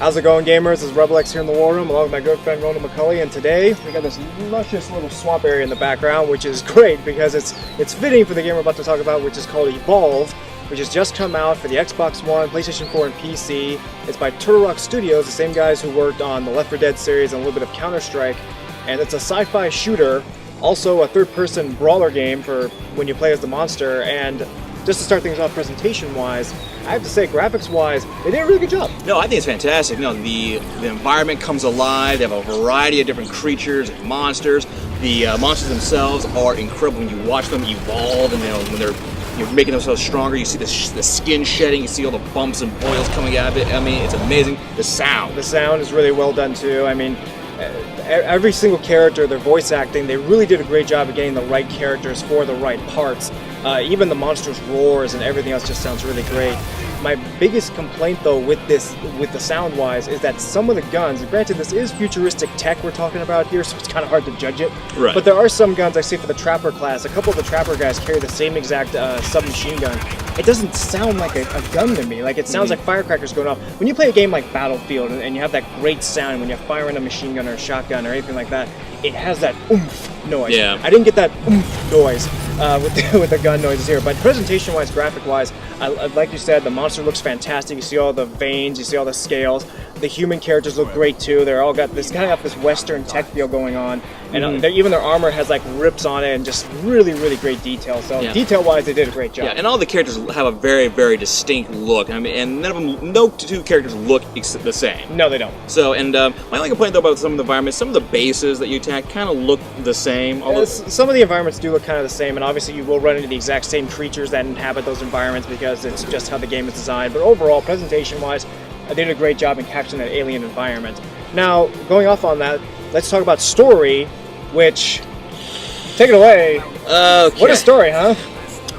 How's it going, gamers? It's RebelX here in the War Room, along with my good friend Ronan McCulley, and today we got this luscious little swamp area in the background, which is great because it's fitting for the game we're about to talk about, which is called Evolve, which has just come out for the Xbox One, PlayStation 4, and PC. It's by Turtle Rock Studios, the same guys who worked on the Left 4 Dead series and a little bit of Counter-Strike, and it's a sci-fi shooter, also a third-person brawler game for when you play as the monster. And just to start things off presentation-wise, I have to say, graphics-wise, they did a really good job. No, I think it's fantastic. No, the environment comes alive. They have a variety of different creatures and monsters. The monsters themselves are incredible when you watch them evolve, and when you're making themselves stronger. You see the skin shedding. You see all the bumps and boils coming out of it. I mean, it's amazing. The sound is really well done too. I mean, every single character, their voice acting, they really did a great job of getting the right characters for the right parts. Even the monsters' roars and everything else just sounds really great. My biggest complaint, though, with the sound-wise, is that some of the guns, granted this is futuristic tech we're talking about here, so it's kind of hard to judge it, right. But there are some guns I see for the Trapper class. A couple of the Trapper guys carry the same exact submachine gun. It doesn't sound like a gun to me. Like, it sounds like firecrackers going off. When you play a game like Battlefield and you have that great sound when you're firing a machine gun or a shotgun or anything like that, it has that oomph noise. Yeah. I didn't get that oomph noise with the gun noises here. But presentation-wise, graphic-wise, like you said, the monster looks fantastic. You see all the veins, you see all the scales. The human characters look great too. They're all got this kind of this Western tech feel going on, and even their armor has like rips on it and just really, really great detail. So detail-wise, they did a great job. Yeah, and all the characters have a very, very distinct look. I mean, and no two characters look the same. No, they don't. So, and my only complaint though about some of the environments, some of the bases that you attack kind of look the same. Although some of the environments do look kind of the same, and obviously you will run into the exact same creatures that inhabit those environments because it's just how the game is designed. But overall, presentation-wise, they did a great job in capturing that alien environment. Now, going off on that, let's talk about story, which, take it away. Okay. What a story, huh?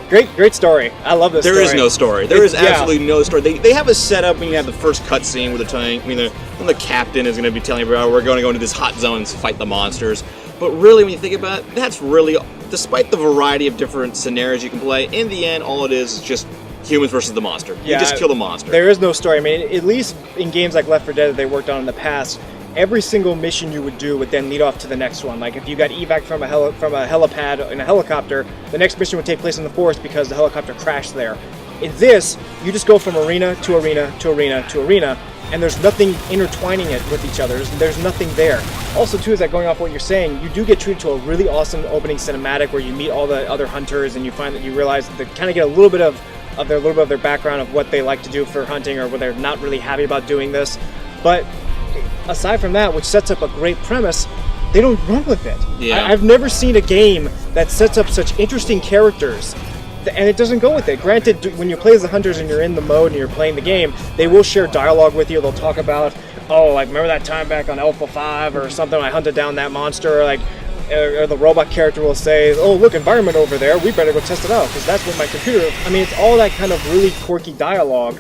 Great story. I love this story. There is no story. There is absolutely no story. They have a setup when you have the first cutscene with the telling, when the captain is going to be telling you, we're going to go into this hot zone and fight the monsters. But really, when you think about it, that's really, despite the variety of different scenarios you can play, in the end, all it is just humans versus the monster. You just kill the monster. There is no story. I mean, at least in games like Left 4 Dead that they worked on in the past, every single mission you would do would then lead off to the next one. Like if you got evac from a helipad in a helicopter, the next mission would take place in the forest because the helicopter crashed there. In this, you just go from arena to arena to arena to arena, and there's nothing intertwining it with each other. There's nothing there. Also, too, is that going off what you're saying, you do get treated to a really awesome opening cinematic where you meet all the other hunters and you find that you realize that they kind of get a little bit of their background of what they like to do for hunting or where they're not really happy about doing this. But aside from that, which sets up a great premise, they don't run with it. Yeah. I've never seen a game that sets up such interesting characters and it doesn't go with it. Granted, when you play as the hunters and you're in the mode and you're playing the game, they will share dialogue with you. They'll talk about, like remember that time back on Alpha 5 or something, I hunted down that monster, or the robot character will say, oh, look, environment over there, we better go test it out, because that's what my computer... I mean, it's all that kind of really quirky dialogue,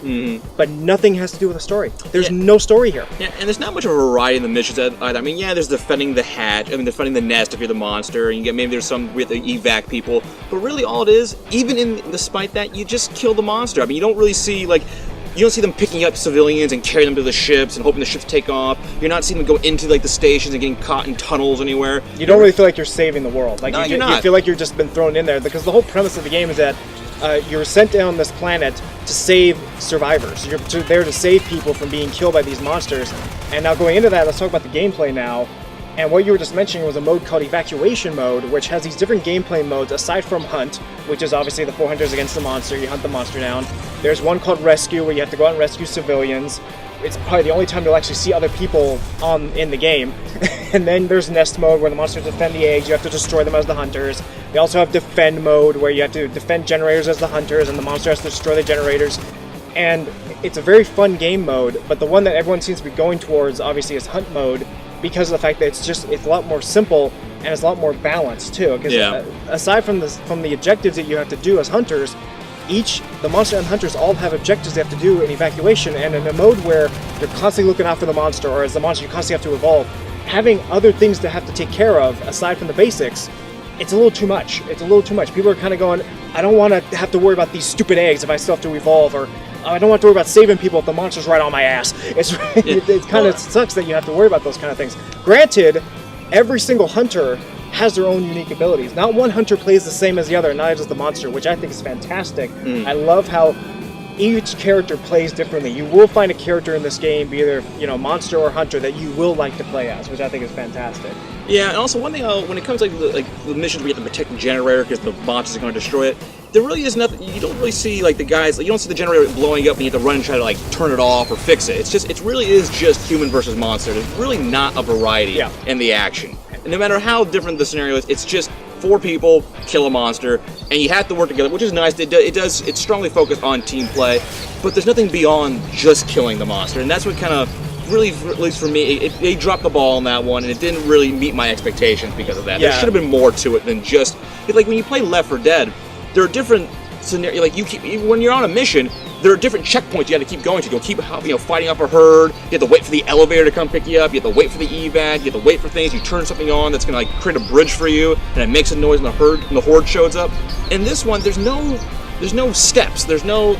but nothing has to do with the story. There's no story here. Yeah, and there's not much of a variety in the missions either. I mean, there's defending the hatch, defending the nest if you're the monster, and maybe there's some with the evac people, but really all it is, even despite that, you just kill the monster. I mean, you don't really see, you don't see them picking up civilians and carrying them to the ships and hoping the ships take off. You're not seeing them go into the stations and getting caught in tunnels anywhere. You don't really feel like you're saving the world. No, you're not. You feel like you're just been thrown in there, because the whole premise of the game is that you're sent down this planet to save survivors. You're there to save people from being killed by these monsters. And now going into that, let's talk about the gameplay now. And what you were just mentioning was a mode called Evacuation Mode, which has these different gameplay modes aside from Hunt, which is obviously the 4 hunters against the monster. You hunt the monster down. There's one called Rescue, where you have to go out and rescue civilians. It's probably the only time you'll actually see other people in the game. And then there's Nest Mode, where the monsters defend the eggs. You have to destroy them as the hunters. They also have Defend Mode, where you have to defend generators as the hunters, and the monster has to destroy the generators. And it's a very fun game mode, but the one that everyone seems to be going towards, obviously, is Hunt Mode, because of the fact that it's a lot more simple and it's a lot more balanced too. Because aside from the objectives that you have to do as hunters, the monster and hunters all have objectives they have to do in evacuation, and in a mode where you're constantly looking out for the monster, or as the monster you constantly have to evolve, having other things to have to take care of aside from the basics, it's a little too much. People are kind of going, I don't want to have to worry about these stupid eggs if I still have to evolve, or I don't have to worry about saving people if the monster's right on my ass. It kind of sucks that you have to worry about those kind of things. Granted, every single hunter has their own unique abilities. Not one hunter plays the same as the other, neither does the monster, which I think is fantastic. I love how each character plays differently. You will find a character in this game, be either monster or hunter, that you will like to play as, which I think is fantastic. Yeah, and also one thing, when it comes to the missions where you have to protect the generator because the monsters are going to destroy it, there really is nothing. You don't really see like the guys. You don't see the generator blowing up and you have to run and try to like turn it off or fix it. It really is just human versus monster. There's really not a variety in the action. And no matter how different the scenario is, it's just 4 people kill a monster, and you have to work together, which is nice. It's strongly focused on team play, but there's nothing beyond just killing the monster, and that's what kind of really, at least for me, they dropped the ball on that one, and it didn't really meet my expectations because of that. There should have been more to it than just like when you play Left 4 Dead. There are different scenarios. Like when you're on a mission, there are different checkpoints you have to keep going to. You'll keep fighting up a herd. You have to wait for the elevator to come pick you up. You have to wait for the evac. You have to wait for things. You turn something on that's gonna like create a bridge for you, and it makes a noise when the horde shows up. In this one, there's no steps. There's no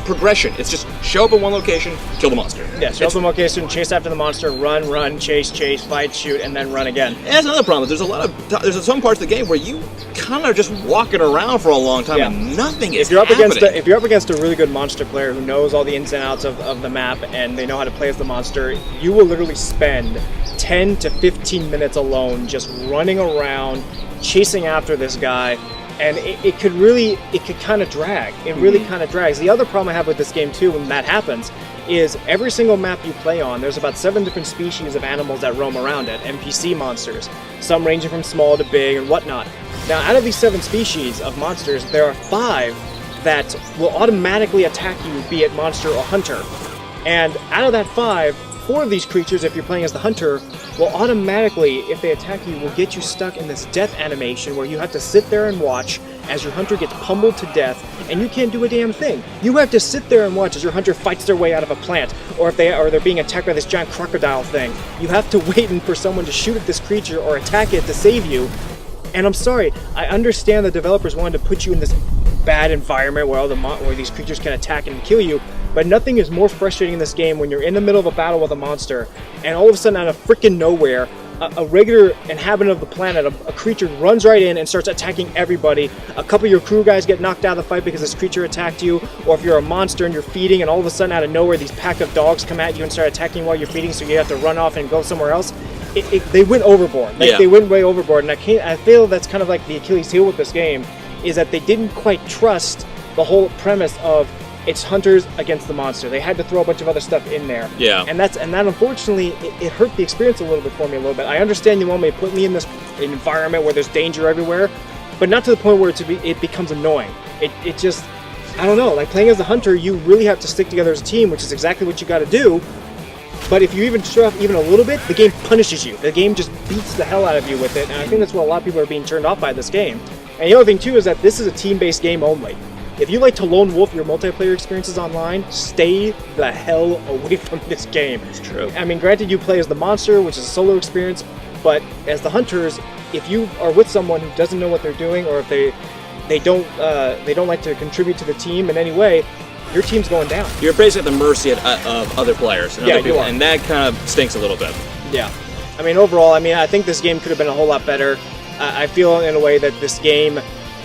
progression. It's just show up in one location, kill the monster. Yeah, show up in one location, chase after the monster, run, chase, fight, shoot, and then run again. And that's another problem. There's some parts of the game where you kind of just walking around for a long time and nothing is happening. If you're up against a really good monster player who knows all the ins and outs of the map and they know how to play as the monster, you will literally spend 10 to 15 minutes alone just running around, chasing after this guy. And it could kind of drag. It really kind of drags. The other problem I have with this game too, when that happens, is every single map you play on, there's about 7 different species of animals that roam around it, NPC monsters, some ranging from small to big and whatnot. Now, out of these 7 species of monsters, there are 5 that will automatically attack you, be it monster or hunter. And out of that 5, 4 of these creatures, if you're playing as the hunter, will automatically, if they attack you, will get you stuck in this death animation where you have to sit there and watch as your hunter gets pummeled to death, and you can't do a damn thing. You have to sit there and watch as your hunter fights their way out of a plant, or if they're being attacked by this giant crocodile thing. You have to wait for someone to shoot at this creature or attack it to save you. And I'm sorry, I understand the developers wanted to put you in this bad environment where these creatures can attack and kill you, but nothing is more frustrating in this game when you're in the middle of a battle with a monster, and all of a sudden out of freaking nowhere, a regular inhabitant of the planet, a creature runs right in and starts attacking everybody. A couple of your crew guys get knocked out of the fight because this creature attacked you, or if you're a monster and you're feeding and all of a sudden out of nowhere these pack of dogs come at you and start attacking while you're feeding, so you have to run off and go somewhere else. They went overboard. They went way overboard, and I feel that's kind of like the Achilles heel with this game, is that they didn't quite trust the whole premise of it's hunters against the monster. They had to throw a bunch of other stuff in there. Yeah. And that unfortunately, it hurt the experience a little bit for me a little bit. I understand you want me to put me in this environment where there's danger everywhere, but not to the point where it becomes annoying. It just, I don't know, like playing as a hunter, you really have to stick together as a team, which is exactly what you got to do. But if you even show off even a little bit, the game punishes you. The game just beats the hell out of you with it, and I think that's what a lot of people are being turned off by this game. And the other thing too is that this is a team-based game only. If you like to lone wolf your multiplayer experiences online, stay the hell away from this game. It's true. I mean, granted, you play as the monster, which is a solo experience, but as the hunters, if you are with someone who doesn't know what they're doing, or if they don't like to contribute to the team in any way, your team's going down. You're basically at the mercy of other players and other people, you are. and that kind of stinks a little bit. Yeah. I mean, overall, I think this game could have been a whole lot better. I feel in a way that this game,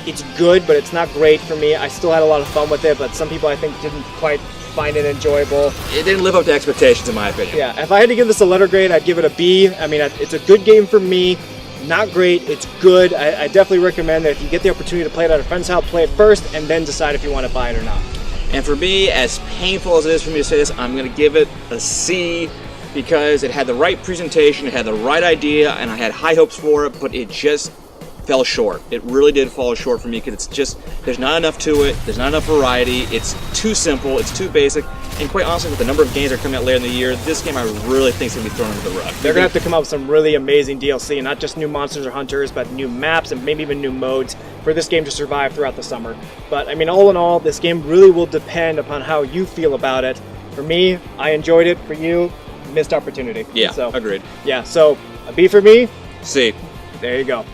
it's good, but it's not great for me. I still had a lot of fun with it, but some people I think didn't quite find it enjoyable. It didn't live up to expectations, in my opinion. Yeah, if I had to give this a letter grade, I'd give it a B. I mean, it's a good game for me. Not great, it's good. I definitely recommend that if you get the opportunity to play it at a friend's house, play it first, and then decide if you want to buy it or not. And for me, as painful as it is for me to say this, I'm going to give it a C, because it had the right presentation, it had the right idea, and I had high hopes for it, but it just fell short. It really did fall short for me, because it's just, there's not enough to it, there's not enough variety, it's too simple, it's too basic, and quite honestly, with the number of games that are coming out later in the year, this game I really think is going to be thrown under the rug. They're going to have to come up with some really amazing DLC, not just new monsters or hunters, but new maps and maybe even new modes for this game to survive throughout the summer. But I mean, all in all, this game really will depend upon how you feel about it. For me, I enjoyed it. For you, missed opportunity. Yeah, so, agreed. Yeah, so a B for me. C. There you go.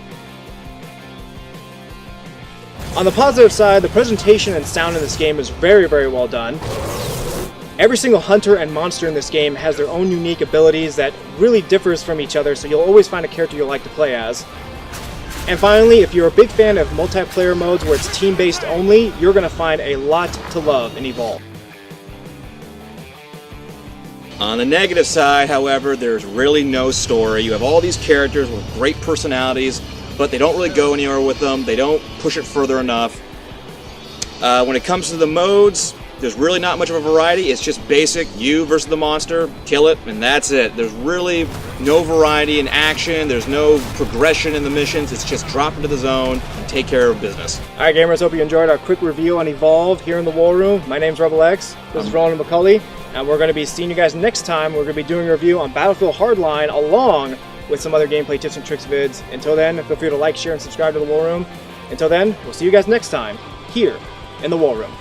On the positive side, the presentation and sound in this game is very, very well done. Every single hunter and monster in this game has their own unique abilities that really differs from each other, so you'll always find a character you'll like to play as. And finally, if you're a big fan of multiplayer modes where it's team-based only, you're going to find a lot to love in Evolve. On the negative side, however, there's really no story. You have all these characters with great personalities, but they don't really go anywhere with them. They don't push it further enough. When it comes to the modes, there's really not much of a variety. It's just basic, you versus the monster, kill it, and that's it. There's really no variety in action. There's no progression in the missions. It's just drop into the zone and take care of business. Alright gamers, hope you enjoyed our quick review on Evolve here in the War Room. My name's Rebel X, this is Roland McCulley, and we're going to be seeing you guys next time. We're going to be doing a review on Battlefield Hardline along with some other gameplay tips and tricks vids. Until then, feel free to like, share, and subscribe to the War Room. Until then, we'll see you guys next time here in the War Room.